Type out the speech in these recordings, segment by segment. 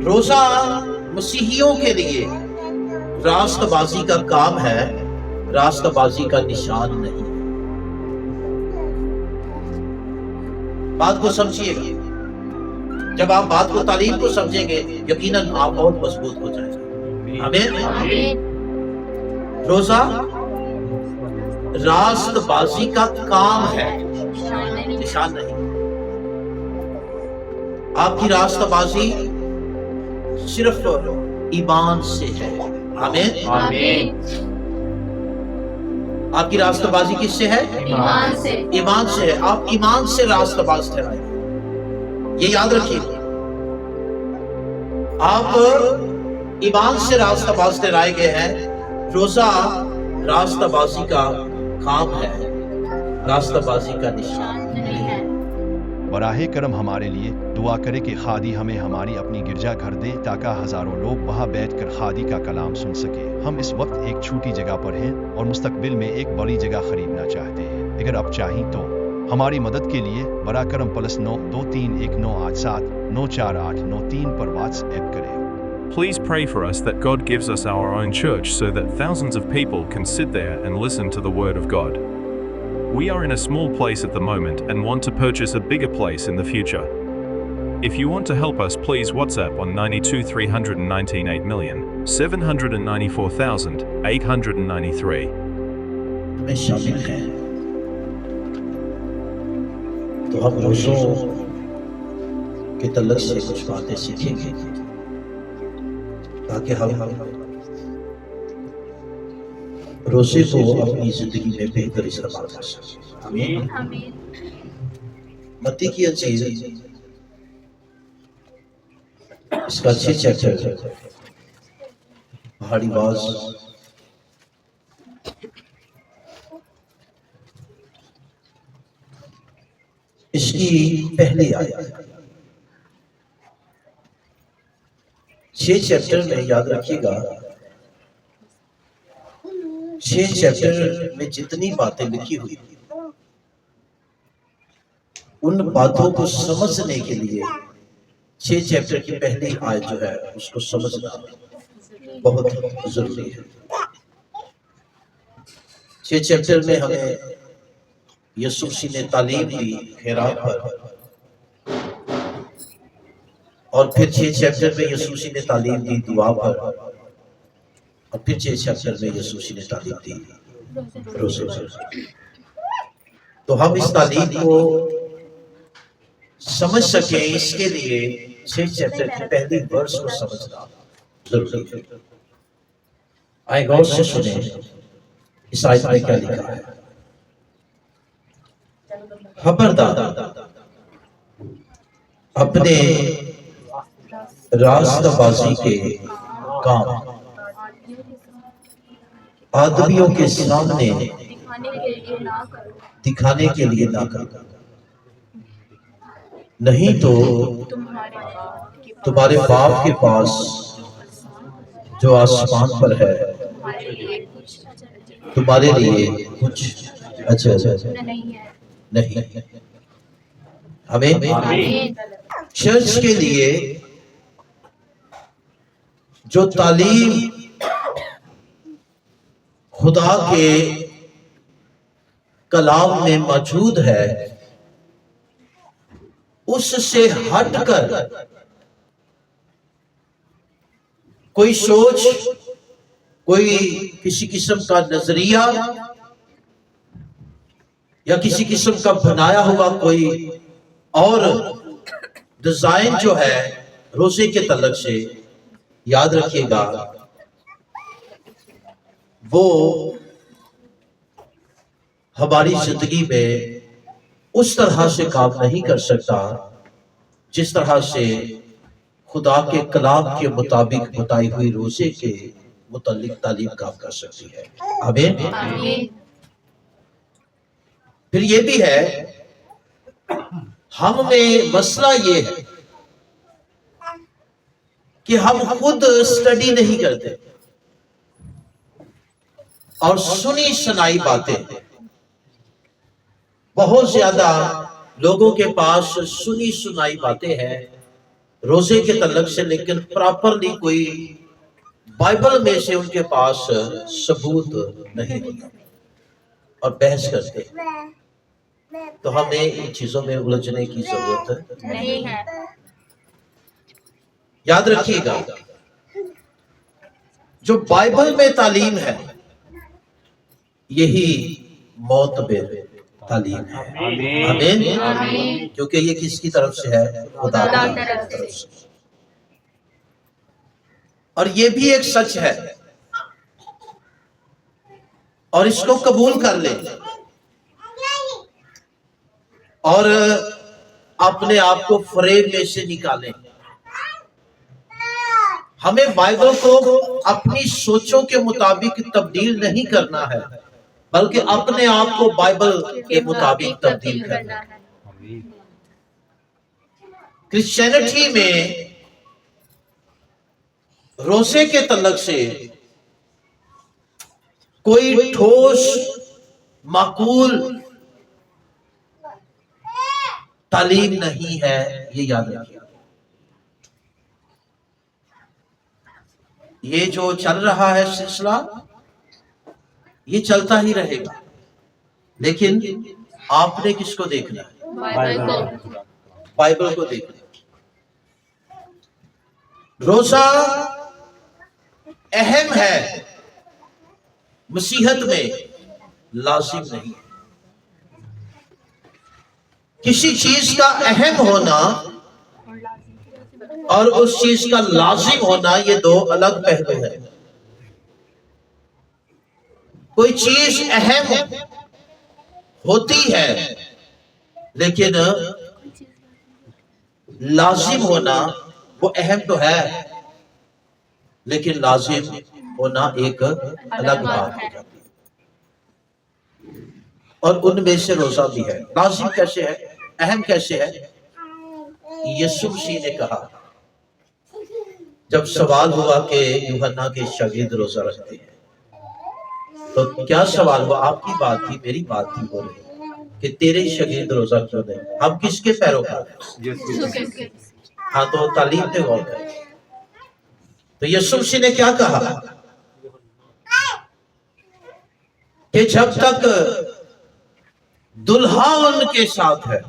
روزہ مسیحیوں کے لیے راست بازی کا کام ہے، راست بازی کا نشان نہیں۔ بات کو سمجھیے گا، جب آپ بات کو تعلیم کو سمجھیں گے یقیناً آپ بہت مضبوط ہو جائیں گے۔ آمین۔ روزہ راست بازی کا کام ہے، نشان نہیں۔ آپ کی راست بازی صرف ایمان سے ہے۔ آمین۔ آپ کی راست بازی کس سے ہے؟ ایمان سے۔ ایمان سے ہے، آپ ایمان سے راست باز ٹھہرائیں، یہ یاد رکھیے۔ آپ ایمان سے راست باز ٹھہرائے گئے ہیں۔ روزہ راست بازی کا کام ہے، راست بازی کا نشان نہیں ہے۔ براہ کرم ہمارے لیے دعا کرے کہ خادی ہمیں ہماری اپنی گرجا گھر دے تاکہ ہزاروں لوگ وہاں بیٹھ کر خادی کا کلام سن سکے۔ ہم اس وقت ایک چھوٹی جگہ پر ہیں اور مستقبل میں ایک بڑی جگہ خریدنا چاہتے ہیں۔ اگر آپ چاہیں تو ہماری مدد کے لیے براہ کرم +9231987948993 پر واٹس ایپ کریں۔ Please pray for us that God gives us our own church so that thousands of people can sit there and listen to the Word of God. We are in a small place at the moment and want to purchase a bigger place in the future. If you want to help us, please WhatsApp on 92,319,894,893. میں شامل ہیں تو ہم روزوں کے تعلق سے کچھ باتیں سیکھیں گے تاکہ ہم روزے کو اپنی زندگی میں بہتر استعمال کر سکیں۔ آمین۔ متی کی انجیل اس کا 6 چیپٹر پہاڑی باز اس کی پہلی آیت 6 چیپٹر میں یاد رکھیے گا، 6 چیپٹر میں جتنی باتیں لکھی ہوئی ان باتوں کو سمجھنے کے لیے 6 چیپٹر کی پہلی آیت جو ہے اس کو سمجھنا بہت ضروری ہے۔ 6 چیپٹر میں ہمیں یسوع مسیح نے تعلیم دی خیرات پر، اور پھر 6 چیپٹر میں یسوع مسیح نے تعلیم دی دعا پر، اور پھر 6 چیپٹر میں یسوع مسیح نے تعلیم دی روزے پر۔ تو ہم اس تعلیم کو سمجھ سکیں، اس کے لیے 6 چیپٹر کی پہلی ورس کو سمجھنا ضروری ہے۔ آئے غور سے سنیں اس آیت میں کیا لکھا ہے۔ خبردار اپنے راست بازی کے کام آدمیوں کے سامنے دکھانے کے لیے نہ کرو، نہیں تو تمہارے باپ کے پاس جو آسمان پر ہے تمہارے لیے کچھ اچھا نہیں۔ آمین۔ چرچ کے لیے جو تعلیم خدا کے کلام میں موجود ہے اس سے ہٹ کر کوئی سوچ، کوئی کسی قسم کا نظریہ یا کسی قسم کا بنایا ہوا کوئی اور ڈیزائن جو ہے روزے کے تعلق سے، یاد رکھیے گا وہ ہماری زندگی میں اس طرح سے کام نہیں کر سکتا جس طرح سے خدا کے کلام کے مطابق بتائی ہوئی روزے کے متعلق تعلیم کام کر سکتی ہے۔ آمین۔ پھر یہ بھی ہے، ہم میں مسئلہ یہ ہے کہ ہم خود سٹڈی نہیں کرتے اور سنی سنائی باتیں، بہت زیادہ لوگوں کے پاس سنی سنائی باتیں ہیں روزے کے تعلق سے، لیکن پراپرلی کوئی بائبل میں سے ان کے پاس ثبوت نہیں ہوتا اور بحث کرتے، تو ہمیں ان چیزوں میں الجھنے کی ضرورت نہیں ہے۔ یاد رکھیے گا، جو بائبل میں تعلیم ہے یہی معتبر تعلیم ہے۔ آمین۔ کیونکہ یہ کس کی طرف سے ہے؟ خدا کی طرف سے۔ اور یہ بھی ایک سچ ہے، اور اس کو قبول کر لیں اور اپنے آپ کو فریب میں سے نکالیں۔ ہمیں بائبل کو اپنی سوچوں کے مطابق ہے نہیں کرنا ہے، بلکہ اپنے آپ کو بائبل کے مطابق تبدیل کرنا ہے۔ کرسچینٹی میں روزے کے تعلق سے کوئی ٹھوس معقول تعلیم نہیں ہے، یہ یاد رکھیے۔ یہ جو چل رہا ہے سلسلہ یہ چلتا ہی رہے گا، لیکن آپ نے کس کو دیکھنا ہے؟ بائبل کو دیکھنا ہے۔ روزہ اہم ہے، مسیحت میں لازم نہیں۔ کسی چیز کا اہم ہونا اور اس چیز کا لازم ہونا یہ دو الگ پہلو ہیں۔ کوئی چیز اہم ہوتی ہے لیکن لازم ہونا، وہ اہم تو ہے لیکن لازم ہونا ایک الگ بات ہے، اور ان میں سے روزہ بھی ہے۔ لازم کیسے ہے؟ اہم کیسے ہے؟ یسوع مسیح نے کہا، جب سوال ہوا کہ یوحنا کے شاگرد روزہ رکھتے ہیں تو کیا سوال ہوا؟ آپ کی بات تھی، میری بات تھی، بولے کہ تیرے شاگرد روزہ کیوں نہیں؟ ہم کس کے پیروکار ہیں؟ ہاں، تو تعلیم پہ غور کریں۔ تو یسوع مسیح نے کیا کہا کہ جب تک دلہا ان کے ساتھ ہے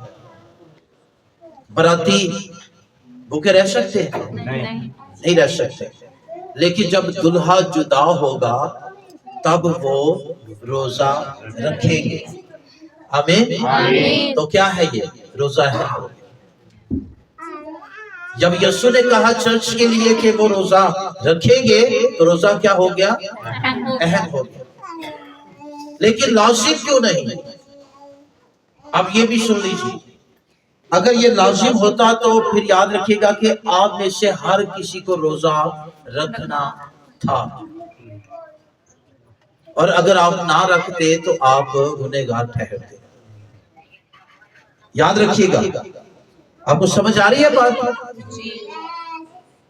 براتی بھوکے رہ سکتے ہیں؟ نہیں رہ سکتے، لیکن جب دلہا جدا ہوگا تب وہ روزہ رکھیں گے۔ آمین۔ تو کیا ہے یہ؟ روزہ ہے۔ جب یسوع نے کہا چرچ کے لیے کہ وہ روزہ رکھیں گے تو روزہ کیا ہو گیا؟ اہم ہو گیا، لیکن لازم کیوں نہیں؟ اب یہ بھی سن لیجیے، اگر یہ لازم ہوتا تو پھر یاد رکھیے گا کہ آپ میں سے ہر کسی کو روزہ رکھنا تھا، اور اگر آپ نہ رکھتے تو آپ گنہگار ٹھہرتے۔ یاد رکھیے گا، آپ کو سمجھ آ رہی ہے بات؟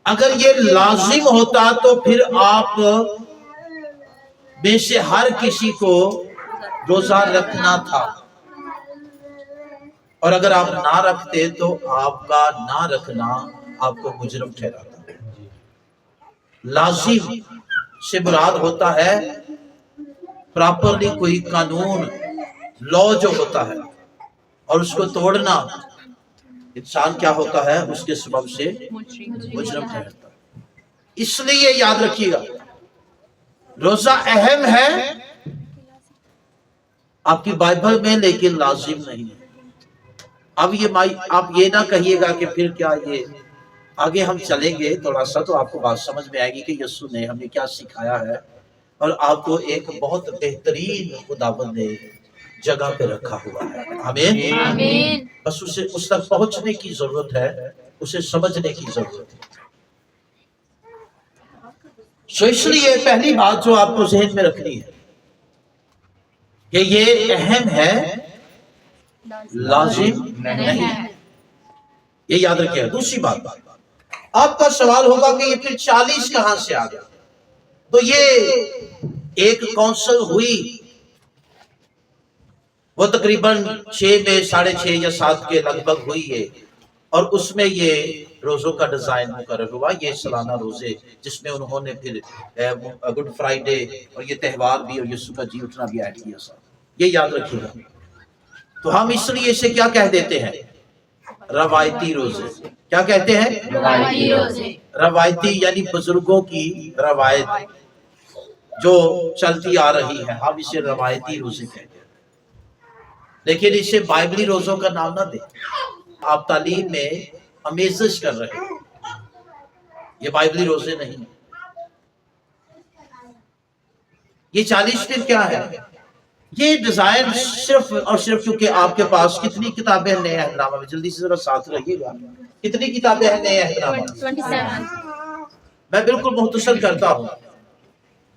اگر یہ لازم ہوتا تو پھر آپ میں سے ہر کسی کو روزہ رکھنا تھا، اور اگر آپ نہ رکھتے تو آپ کا نہ رکھنا آپ کو مجرم ٹھہراتا۔ لازم سے مراد ہوتا ہے پراپرلی کوئی قانون، لا جو ہوتا ہے، اور اس کو توڑنا انسان کیا ہوتا ہے؟ اس کے سبب سے مجرم ٹھہرتا ہے۔ اس لیے یاد رکھیے گا، روزہ اہم ہے آپ کی بائبل میں، لیکن لازم نہیں ہے۔ اب آپ یہ نہ کہیے گا کہ پھر کیا یہ آگے ہم چلیں گے تھوڑا سا تو آپ کو بات سمجھ میں آئے گی کہ یسوع نے ہمیں کیا سکھایا ہے، اور آپ کو ایک بہت بہترین خداوند نے جگہ پہ رکھا ہوا ہے۔ آمین۔ بس اسے اس تک پہنچنے کی ضرورت ہے، اسے سمجھنے کی ضرورت ہے۔ سو اس لیے پہلی بات جو آپ کو ذہن میں رکھنی ہے کہ یہ اہم ہے، لازم نہیں ہے، یہ یاد رکھیے۔ دوسری بات، آپ کا سوال ہوگا کہ یہ پھر 40 کہاں سے آ گیا؟ تو یہ ایک کونسل ہوئی، وہ تقریباً 6 میں 6.5 یا 7 کے لگ بھگ ہوئی ہے، اور اس میں یہ روزوں کا ڈیزائن مقرر ہوا، یہ سالانہ روزے جس میں انہوں نے پھر گڈ فرائیڈے اور یہ تہوار بھی اور یسوع کا جی اٹھنا بھی ایڈ کیا ساتھ، یہ یاد رکھیے گا۔ تو ہم اس لیے اسے کیا کہہ دیتے ہیں؟ روایتی روزے۔ کیا کہتے ہیں؟ روایتی روزے۔ روایتی یعنی بزرگوں کی روایت جو چلتی آ رہی ہے، ہم اسے روایتی روزے کہتے ہیں، لیکن اسے بائبلی روزوں کا نام نہ دیں۔ آپ تعلیم میں آمیزش کر رہے ہیں، یہ بائبلی روزے نہیں۔ یہ 40 دن کیا ہے؟ یہ ڈیزائن صرف اور صرف کیونکہ آپ کے پاس کتنی کتابیں ہیں نئے عہد نامہ میں؟ جلدی سے ذرا ساتھ رہیے گا، کتنی کتابیں ہیں نئے عہد نامہ میں؟ 27۔ میں بالکل مختصر کرتا ہوں،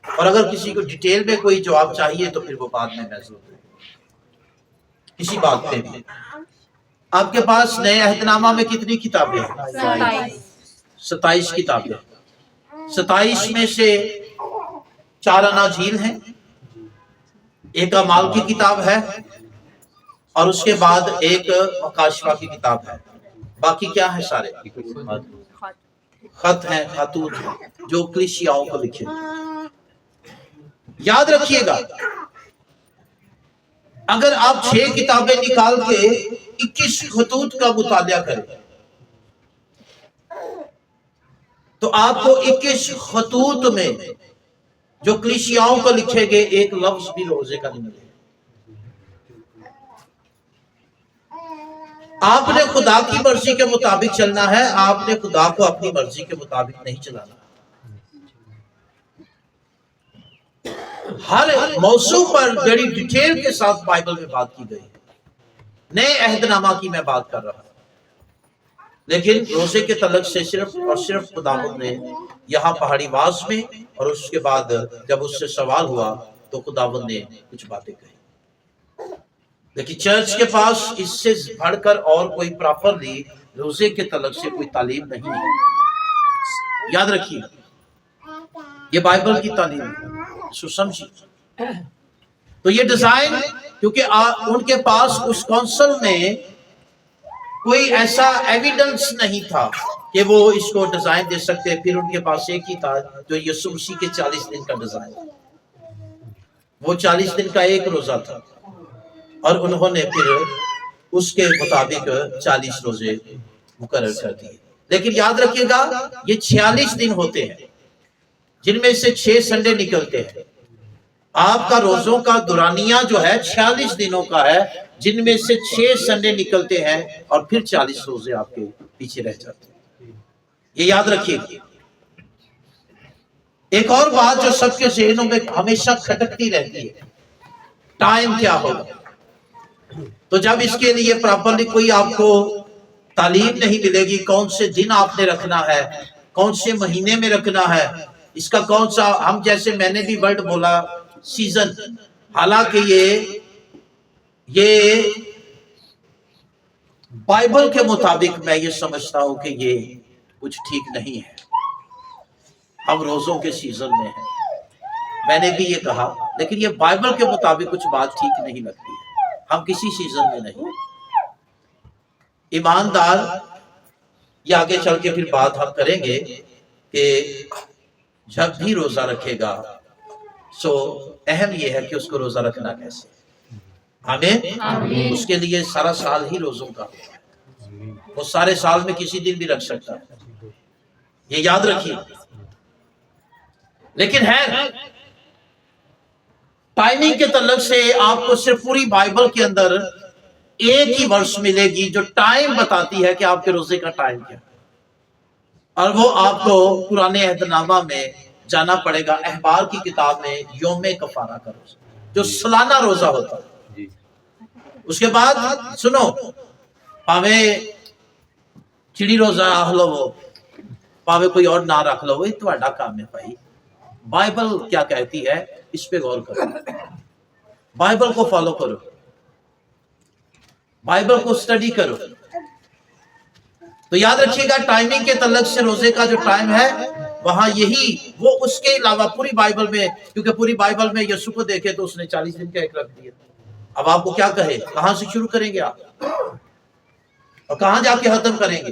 اور اگر کسی کو ڈیٹیل میں کوئی جواب چاہیے تو پھر وہ بعد میں محسوس ہے کسی بات پہ بھی۔ آپ کے پاس نئے عہد نامہ میں کتنی کتابیں ہیں؟ 27 کتابیں۔ 27 میں سے 4 اناجیل ہیں، ایک اعمال کی کتاب ہے، اور اس کے بعد ایک مکاشفہ کی کتاب ہے۔ باقی کیا ہے؟ سارے خط ہیں، خطوط ہیں جو کلیسیاؤں کو لکھے۔ یاد رکھیے گا، اگر آپ 6 کتابیں نکال کے 21 خطوط کا مطالعہ کریں تو آپ کو 21 خطوط میں جو کلیسیاؤں کو لکھے گئے ایک لفظ بھی روزے کا نہیں ملے۔ آپ نے خدا کی مرضی کے مطابق چلنا ہے، آپ نے خدا کو اپنی مرضی کے مطابق نہیں چلانا۔ ہر موضوع پر بڑی ڈیٹیل کے ساتھ بائبل میں بات کی گئی ہے۔ نئے عہد نامہ کی میں بات کر رہا ہوں، لیکن روزے کے تعلق سے صرف اور صرف خداوند نے یہاں پہاڑی واز میں، اور اس کے بعد جب اس سے سوال ہوا تو خداوند نے کچھ باتیں کہی، لیکن چرچ کے پاس اس سے بڑھ کر اور کوئی پراپرلی روزے کے تعلق سے کوئی تعلیم نہیں ہے۔ یاد رکھیے، یہ بائبل کی تعلیم ہے، اس کو سمجھیے۔ تو یہ ڈیزائن، کیونکہ ان کے پاس اس کونسل میں کوئی ایسا ایویڈنس نہیں تھا کہ وہ اس کو ڈیزائن دے سکتے، پھر ان کے پاس ایک ہی تھا جو یسوع مسیح کے 40 دن کا ڈیزائن، وہ 40 دن کا ایک روزہ تھا، اور انہوں نے پھر اس کے مطابق 40 روزے مقرر کر دیے۔ لیکن یاد رکھیے گا، یہ 46 دن ہوتے ہیں جن میں سے 6 سنڈے نکلتے ہیں۔ آپ کا روزوں کا دورانیہ جو ہے 46 دنوں کا ہے، جن میں سے 6 سنڈے نکلتے ہیں، اور پھر 40 روزے آپ کے پیچھے رہ جاتے ہیں۔ یہ یاد رکھیے گا۔ ایک اور بات جو سب کے ذہنوں میں ہمیشہ کھٹکتی رہتی ہے، ٹائم کیا ہوگا؟ تو جب اس کے لیے پراپرلی کوئی آپ کو تعلیم نہیں ملے گی، کون سے دن آپ نے رکھنا ہے، کون سے مہینے میں رکھنا ہے، اس کا کون سا، ہم جیسے میں نے بھی ورڈ بولا سیزن، حالانکہ یہ بائبل کے مطابق میں یہ سمجھتا ہوں کہ یہ کچھ ٹھیک نہیں ہے۔ ہم روزوں کے سیزن میں ہیں، میں نے بھی یہ کہا، لیکن یہ بائبل کے مطابق کچھ بات ٹھیک نہیں لگتی ہے۔ ہم کسی سیزن میں نہیں۔ ایماندار، یہ آگے چل کے پھر بات ہم کریں گے کہ جب بھی روزہ رکھے گا سو اہم یہ ہے کہ اس کو روزہ رکھنا کیسے۔ آمین۔ اس کے لیے سارا سال ہی روزوں کا ہوتا ہے، وہ سارے سال میں کسی دن بھی رکھ سکتا ہے، یہ یاد رکھیے۔ لیکن ہے ٹائمنگ کے تعلق سے آپ کو صرف پوری بائبل کے اندر ایک ہی ورس ملے گی جو ٹائم بتاتی ہے کہ آپ کے روزے کا ٹائم کیا ہے، اور وہ آپ کو پرانے عہد نامہ میں جانا پڑے گا، احبار کی کتاب میں یوم کفارہ کا روزہ جو سالانہ روزہ ہوتا ہے۔ اس کے بعد سنو، پاوے چڑی روزہ رکھ لو، پاوے کوئی اور نہ رکھ لو، یہ تہاڈا کام ہے بھائی۔ بائبل کیا کہتی ہے اس پہ غور کرو، بائبل کو فالو کرو، بائبل کو سٹڈی کرو۔ تو یاد رکھیے گا، ٹائمنگ کے تعلق سے روزے کا جو ٹائم ہے وہاں یہی، وہ اس کے علاوہ پوری بائبل میں، کیونکہ پوری بائبل میں یسوع کو دیکھے تو اس نے 40 دن کا ایک رکھ دیا۔ اب آپ کو کیا کہے، کہاں سے شروع کریں گے آپ اور کہاں جا کے ختم کریں گے؟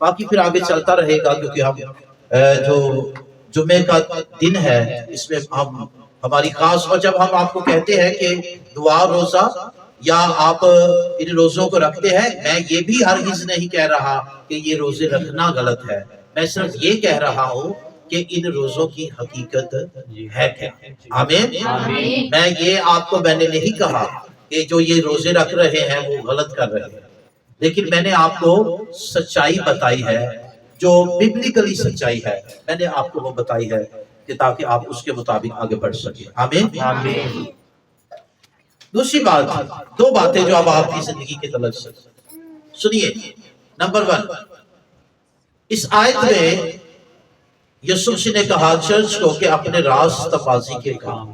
باقی پھر آگے چلتا رہے گا، کیونکہ ہم جو جمعے کا دن ہے اس میں ہم ہماری خاص، اور جب ہم آپ کو کہتے ہیں کہ دعا روزہ یا آپ ان روزوں کو رکھتے ہیں، میں یہ بھی ہرگز نہیں کہہ رہا کہ یہ روزے رکھنا غلط ہے، میں صرف یہ کہہ رہا ہوں کہ ان روزوں کی حقیقت ہے کیا؟ آمین۔ میں یہ آپ کو میں نے نہیں کہا کہ جو یہ روزے رکھ رہے ہیں وہ غلط کر رہے ہیں، لیکن میں نے آپ کو سچائی بتائی ہے، جو ببلیکلی سچائی ہے میں نے آپ کو وہ بتائی ہے کہ تاکہ آپ اس کے مطابق آگے بڑھ سکیں۔ آمین۔ دوسری بات، دو باتیں جو اب آپ کی زندگی کے تعلق سے سنیے۔ نمبر 1، اس آیت میں یسوع مسیح نے کہا چرچ کو کہ اپنے راست بازی کے کام،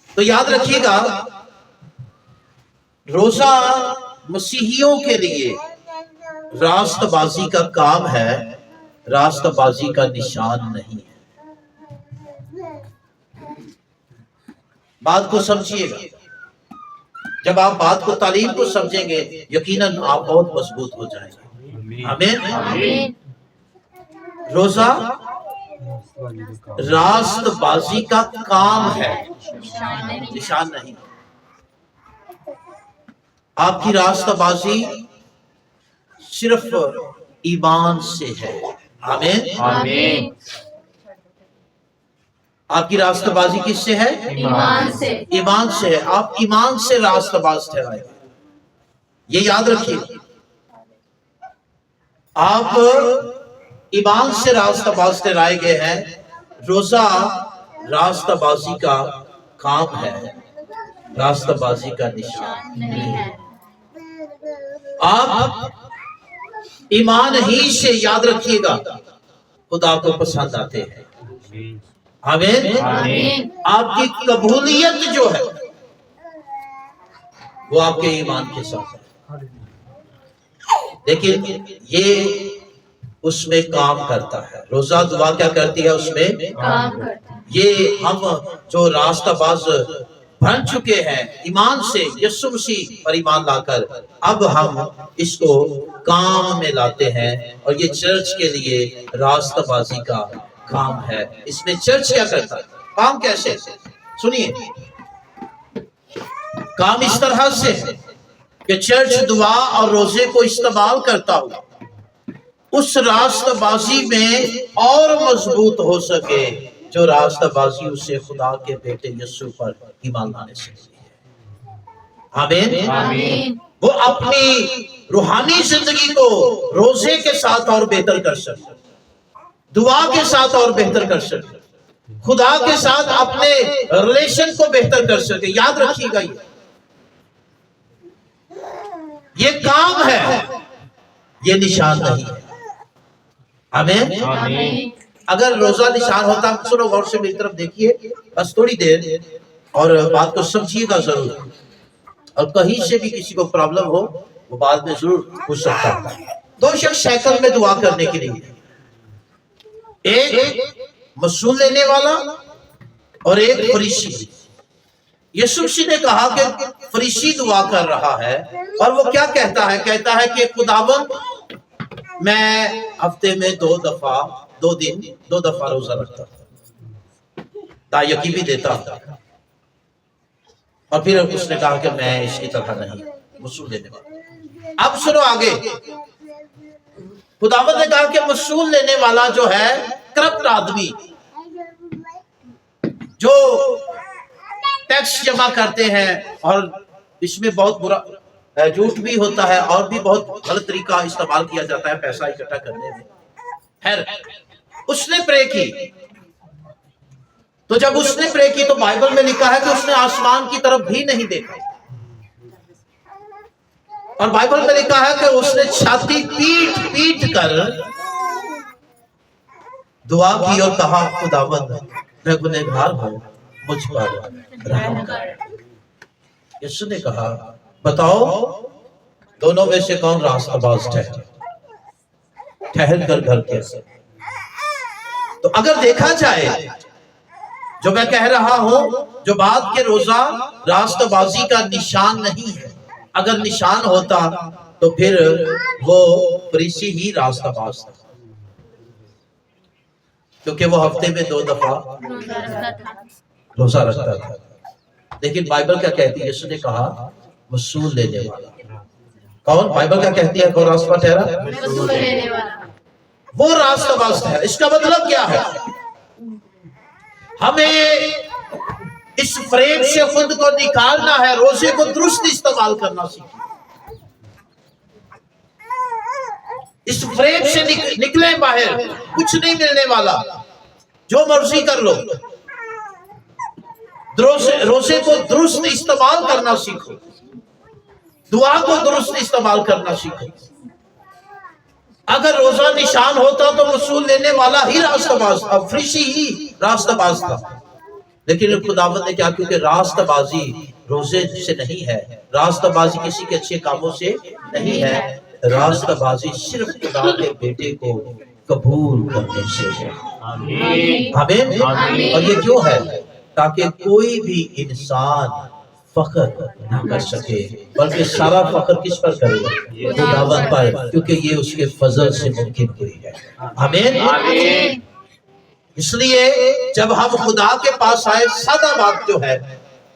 تو یاد رکھیے گا روزہ مسیحیوں کے لیے راست بازی کا کام ہے، راست بازی کا نشان نہیں ہے۔ بات کو سمجھیے گا، جب آپ بات کو تعلیم کو سمجھیں گے یقیناً آپ بہت مضبوط ہو جائیں گے۔ آمین۔ روزہ راست بازی کا کام ہے، نشان نہیں۔ آپ کی راست بازی صرف ایمان سے ہے۔ آمین۔ آپ کی راستہ بازی کس سے ہے؟ ایمان سے۔ ایمان سے ہے، آپ ایمان سے راستہ باز ٹھہرائے، یہ یاد رکھیے، آپ ایمان سے راستہ باز ٹھہرائے گئے ہیں۔ روزہ راستہ بازی کا کام ہے، راستہ بازی کا نشان نہیں ہے۔ آپ ایمان ہی سے، یاد رکھیے گا، خدا کو پسند آتے ہیں۔ آمین۔ آپ کی قبولیت جو ہے وہ آپ کے ایمان کے ساتھ ہے، لیکن یہ اس میں کام کرتا ہے۔ روزہ دعا کیا کرتی ہے؟ اس میں کام کرتا ہے۔ یہ ہم جو راستہ باز بن چکے ہیں ایمان سے، یسوع مسیح پر ایمان لا کر، اب ہم اس کو کام میں لاتے ہیں، اور یہ چرچ کے لیے راستہ بازی کا کام ہے۔ اس میں چرچ کیا کرتا ہے؟ کام کیسے؟ سنیے، کام اس طرح سے کہ چرچ دعا اور روزے کو استعمال کرتا ہوں اس راستہ بازی میں اور مضبوط ہو سکے جو راستہ بازی اسے خدا کے بیٹے یسوع پر ایمان لانے سے ہے۔ آمین۔ وہ اپنی روحانی زندگی کو روزے کے ساتھ اور بہتر کر سکے، دعا کے ساتھ اور بہتر کر سکے، خدا کے ساتھ اپنے ریلیشن کو بہتر کر سکے۔ یاد رکھیے گا، یہ کام ہے، یہ نشان نہیں ہے۔ آمین۔ اگر روزہ نشان ہوتا، سنو غور سے میری طرف دیکھیے بس تھوڑی دیر، اور بات کو سمجھیے گا ضرور، اور کہیں سے بھی کسی کو پرابلم ہو وہ بعد میں ضرور پوچھ سکتا ہے۔ دو شخص سائیکل میں دعا کرنے کے لیے، ایک مسئول لینے والا اور ایک فریسی۔ یسوع مسیح نے کہا کہ فریسی دعا کر رہا ہے، اور وہ کیا کہتا ہے؟ کہتا ہے کہ خداوند میں ہفتے میں 2 دفعہ روزہ رکھتا ہوں، تائیکی بھی دیتا ہوں، اور پھر اس نے کہا کہ میں اس کی طرح نہیں، مسئول لینے والا۔ اب سنو آگے، خداوند نے کہا کہ مسئول لینے والا جو ہے کرپٹ آدمی، جو ٹیکس جمع کرتے ہیں، اور اس میں بہت برا جھوٹ بھی ہوتا ہے، اور بھی بہت غلط طریقہ استعمال کیا جاتا ہے پیسہ اکٹھا کرنے میں۔ خیر، اس نے پرے کی، تو جب اس نے پرے کی تو بائبل میں لکھا ہے کہ اس نے آسمان کی طرف بھی نہیں دیکھا، اور بائبل میں لکھا ہے کہ اس نے چھاتی پیٹ پیٹ کر دعا کی اور کہا خداوند میں گنہگار ہوں، مجھ پر رحم کر۔ یسوع نے کہا بتاؤ دونوں میں سے کون راستہ باز ٹھہر کر گھر کے؟ تو اگر دیکھا جائے جو میں کہہ رہا ہوں، جو بات کے روزہ راستہ بازی کا نشان نہیں ہے، اگر نشان ہوتا تو پھر وہ فریسی ہی راستہ باز تھا، کیونکہ وہ ہفتے میں 2 دفعہ روزہ رکھتا تھا۔ لیکن بائبل کیا کہتی ہے؟ یسوع نے کہا وصول لینے والا۔ کون؟ بائبل کیا کہتی ہے؟ کون راستہ ٹھہرا؟ وصول لینے والا۔ وہ راستہ باز ٹھہرا۔ اس کا مطلب کیا ہے؟ ہمیں اس فریب سے خود کو نکالنا ہے، روزے کو درست استعمال کرنا سیکھیں۔ اس فریب سے نکلیں باہر، کچھ نہیں ملنے والا، جو مرضی کر لو۔ روزے کو درست استعمال کرنا سیکھو، دعا کو درست استعمال کرنا سیکھو۔ اگر روزہ نشان ہوتا تو وصول لینے والا ہی راستہ باز تھا، فریسی ہی راستہ باز تھا۔ لیکن خداوند نے کیا، کیونکہ راستہ بازی روزے سے نہیں ہے، راستہ بازی کسی کے اچھے کاموں سے نہیں ہے، راستہ بازی صرف خدا کے بیٹے کو قبول کرنے سے ہے۔ آمین۔ اور یہ کیوں ہے؟ تاکہ کوئی بھی انسان فخر نہ کر سکے، بلکہ سارا فخر کس پر کرے گا؟ خداوند پر، کیونکہ یہ اس کے فضل سے ممکن ہوئی ہے۔ آمین۔ اس لیے جب ہم خدا کے پاس آئے، سادہ بات جو ہے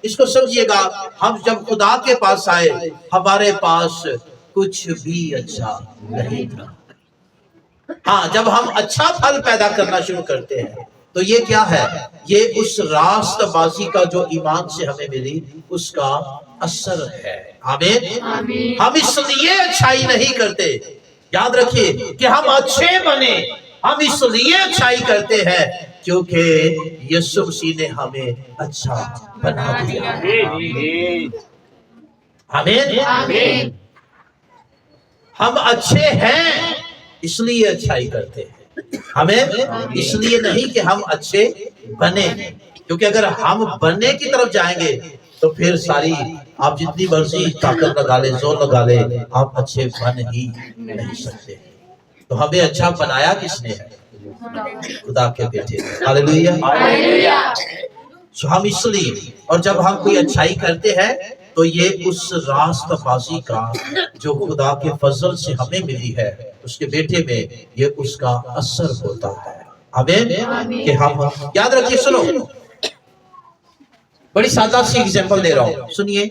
اس کو سمجھیے گا، ہم جب خدا کے پاس آئے ہمارے پاس کچھ بھی اچھا نہیں تھا۔ ہاں، جب ہم اچھا پھل پیدا کرنا شروع کرتے ہیں تو یہ کیا ہے؟ یہ اس راست بازی کا جو ایمان سے ہمیں ملی اس کا اثر ہے۔ آمین۔ ہم اس لیے اچھائی نہیں کرتے، یاد رکھیے کہ ہم اچھے بنے، ہم اس لیے اچھائی کرتے ہیں کیونکہ یسوع مسیح نے ہمیں اچھا بنا دیا۔ آمین۔ ہم اچھے ہیں اس لیے اچھائی کرتے ہیں، ہمیں اس لیے نہیں کہ ہم اچھے بنے، کیونکہ اگر ہم بننے کی طرف جائیں گے تو پھر ساری آپ جتنی مرضی طاقت لگا لیں، زور لگا لیں، آپ اچھے بن ہی نہیں سکتے۔ تو ہمیں اچھا بنایا کس نے ہے؟ خدا کے بیٹے نے۔ ہاللیلویہ۔ ہم اس لیے، اور جب ہم کوئی اچھائی کرتے ہیں تو یہ اس راست بازی کا جو خدا کے فضل سے ہمیں ملی ہے اس کے بیٹے میں، یہ اس کا اثر ہوتا ہے۔ آمین۔ کہ ہم یاد رکھیے، سنو، بڑی سادہ سی ایگزامپل دے رہا ہوں، سنیے۔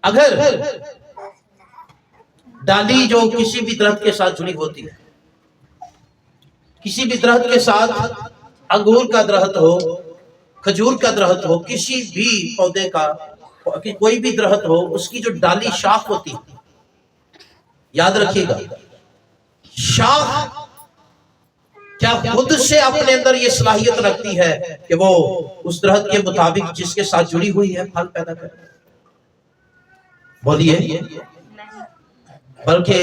اگر ڈالی جو کسی بھی درخت کے ساتھ جڑی ہوتی ہے، کسی بھی درخت کے ساتھ، انگور کا درخت ہو، کھجور کا درخت ہو، کسی بھی پودے کا، کوئی بھی درخت ہو، اس کی جو ڈالی شاخ ہوتی ہے، یاد رکھیے گا، شاخ کیا خود سے اپنے اندر یہ صلاحیت رکھتی ہے کہ وہ اس درخت کے مطابق جس کے ساتھ جڑی ہوئی ہے پھل پیدا کرے؟ بولیے۔ بلکہ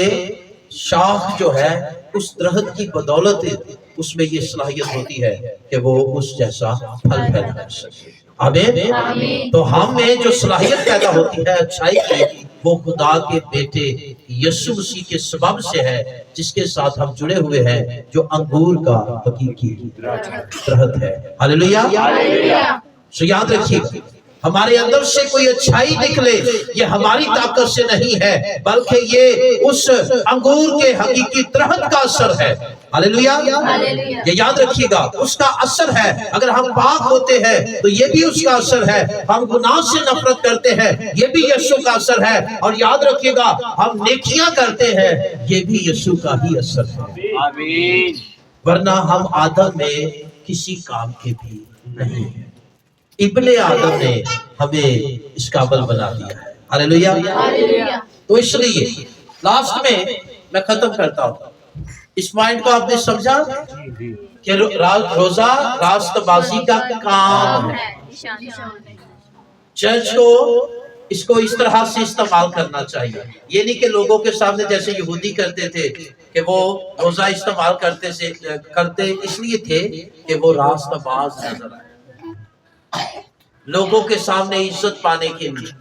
شاخ جو ہے اس درخت کی بدولت اس میں یہ صلاحیت ہوتی ہے کہ وہ اس جیسا پھل پیدا کر سکے۔ آمین۔ تو ہم میں جو صلاحیت پیدا ہوتی ہے اچھائی کی، وہ خدا کے بیٹے یسوع مسیح کے سبب سے ہے، جس کے ساتھ ہم جڑے ہوئے ہیں، جو انگور کا حقیقی درخت ہے۔ ہاللیلویہ۔ سو یاد رکھیے، ہمارے اندر سے کوئی اچھائی نکلے، یہ ہماری طاقت سے نہیں ہے، بلکہ یہ اس انگور کے حقیقی درخت کا اثر ہے۔ ہاللیلویہ۔ یہ یاد رکھیے گا، اس کا اثر ہے۔ اگر ہم پاک ہوتے ہیں تو یہ بھی اس کا اثر ہے، ہم گناہ سے نفرت کرتے ہیں، یہ بھی یسوع کا اثر ہے، اور یاد رکھیے گا ہم نیکیاں کرتے ہیں، یہ بھی یسوع کا ہی اثر ہے۔ آمین۔ ورنہ ہم آدم میں کسی کام کے بھی نہیں ہیں، ابن آدم نے ہمیں اس قابل بنا دیا ہے۔ ہاللیلویہ۔ تو اس لیے لاسٹ میں ختم کرتا ہوں، اس پوائنٹ کو آپ نے سمجھا کہ روزہ راست بازی کا کام ہے۔ چرچ کو اس کو اس طرح سے استعمال کرنا چاہیے، یہ نہیں کہ لوگوں کے سامنے جیسے یہودی کرتے تھے کہ وہ روزہ استعمال کرتے اس لیے تھے کہ وہ راست باز نظر آئے، لوگوں کے سامنے عزت پانے کے لیے،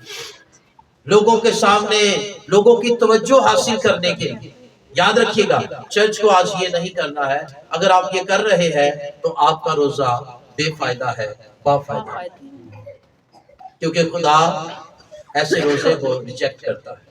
لوگوں کے سامنے لوگوں کی توجہ حاصل کرنے کے لیے۔ یاد رکھیے گا، چرچ کو آج یہ نہیں کرنا ہے۔ اگر آپ یہ کر رہے ہیں تو آپ کا روزہ بے فائدہ ہے، با فائدہ ہے، کیونکہ خدا ایسے روزے کو ریجیکٹ کرتا ہے۔